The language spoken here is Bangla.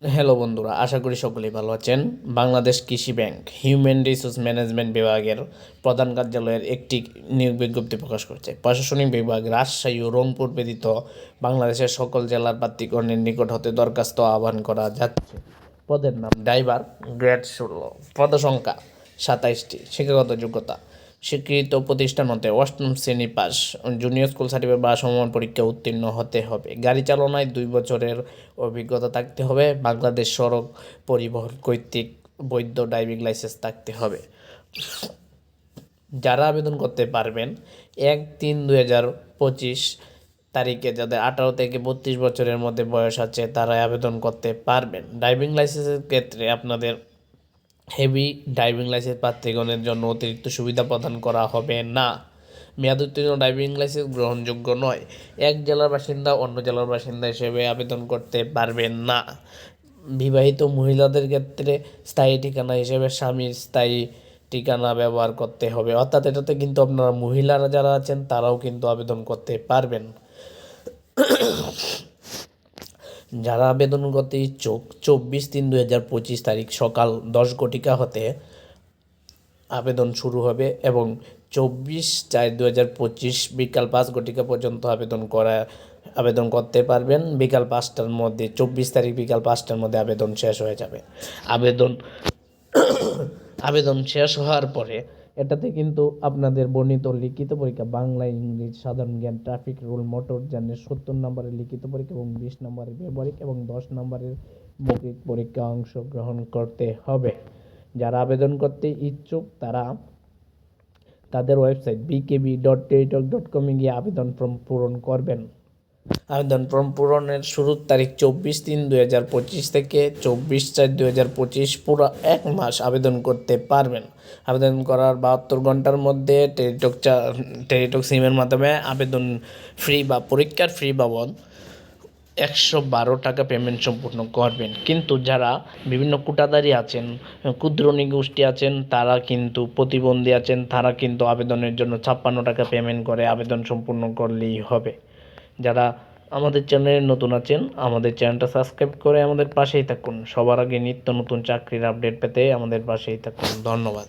হ্যালো বন্ধুরা, আশা করি সকলেই ভালো আছেন। বাংলাদেশ কৃষি ব্যাংক হিউম্যান রিসোর্স ম্যানেজমেন্ট বিভাগের প্রধান কার্যালয়ের একটি নিয়োগ বিজ্ঞপ্তি প্রকাশ করেছে। প্রশাসনিক বিভাগ রাজশাহী ও রংপুর ব্যতীত বাংলাদেশের সকল জেলার প্রার্থীগণের নিকট হতে দরখাস্ত আহ্বান করা যাচ্ছে। পদের নাম ড্রাইভার, গ্রেড 16, পদসংখ্যা 27টি, শিক্ষাগত যোগ্যতা স্বীকৃত প্রতিষ্ঠান হতে অষ্টম শ্রেণী পাস, জুনিয়র স্কুল সার্টিফিকেট বা সমমান পরীক্ষা উত্তীর্ণ হতে হবে। গাড়ি চালনায় 2 বছরের অভিজ্ঞতা থাকতে হবে। বাংলাদেশ সড়ক পরিবহন কর্তৃক বৈধ ড্রাইভিং লাইসেন্স থাকতে হবে। যারা আবেদন করতে পারবেন 1/3/2025 তারিখে, যাদের 18 থেকে 32 বছরের মধ্যে বয়স আছে তারাই আবেদন করতে পারবেন। ড্রাইভিং লাইসেন্সের ক্ষেত্রে আপনাদের হেভি ড্রাইভিং লাইসেন্স প্রার্থীগণের জন্য অতিরিক্ত সুবিধা প্রদান করা হবে না। মেয়াদ উত্তীর্ণ ড্রাইভিং লাইসেন্স গ্রহণযোগ্য নয়। এক জেলার বাসিন্দা অন্য জেলার বাসিন্দা হিসেবে আবেদন করতে পারবেন না। বিবাহিত মহিলাদের ক্ষেত্রে স্থায়ী ঠিকানা হিসেবে স্বামীর স্থায়ী ঠিকানা ব্যবহার করতে হবে। অর্থাৎ এটাতে কিন্তু আপনারা মহিলারা যারা আছেন তারাও কিন্তু আবেদন করতে পারবেন। যারা আবেদন করতে ইচ্ছুক 24/3/2025 তারিখ সকাল 10 ঘটিকা হতে আবেদন শুরু হবে এবং 24/4/2025 বিকাল 5 ঘটিকা পর্যন্ত আবেদন করতে পারবেন। বিকাল 5টার মধ্যে 24 তারিখ বিকাল 5টার মধ্যে আবেদন শেষ হয়ে যাবে। আবেদন শেষ হওয়ার পরে এটাতে কিন্তু আপনাদের বর্ণিত লিখিত পরীক্ষা বাংলা, ইংলিশ, সাধারণ জ্ঞান, ট্রাফিক রুল, মোটর যানের 70 নম্বরের লিখিত পরীক্ষা এবং 20 নম্বরের ব্যবহারিক এবং 10 নম্বরের মৌখিক পরীক্ষা অংশগ্রহণ করতে হবে। যারা আবেদন করতে ইচ্ছুক তারা তাদের ওয়েবসাইট bkb.teritok.com এ গিয়ে আবেদন ফর্ম পূরণ করবেন। আবেদন ফর্ম পূরণের শুরুর তারিখ 24/3/2025 থেকে 24/4/2025, পুরো 1 মাস আবেদন করতে পারবেন। আবেদন করার 72 ঘন্টার মধ্যে টেলিটক সিমের মাধ্যমে আবেদন ফ্রি বা পরীক্ষার ফি বাবদ 112 টাকা পেমেন্ট সম্পূর্ণ করবেন। কিন্তু যারা বিভিন্ন কোটাধারী আছেন, ক্ষুদ্র নিগোষ্ঠী আছেন, তারা কিন্তু প্রতিবন্ধী আছেন, তারা কিন্তু আবেদনের জন্য 56 টাকা পেমেন্ট করে আবেদন সম্পূর্ণ করলেই হবে। যারা আমাদের চ্যানেলে নতুন আছেন, আমাদের চ্যানেলটা সাবস্ক্রাইব করে আমাদের পাশেই থাকুন। সবার আগে নিত্য নতুন চাকরির আপডেট পেতে আমাদের পাশেই থাকুন। ধন্যবাদ।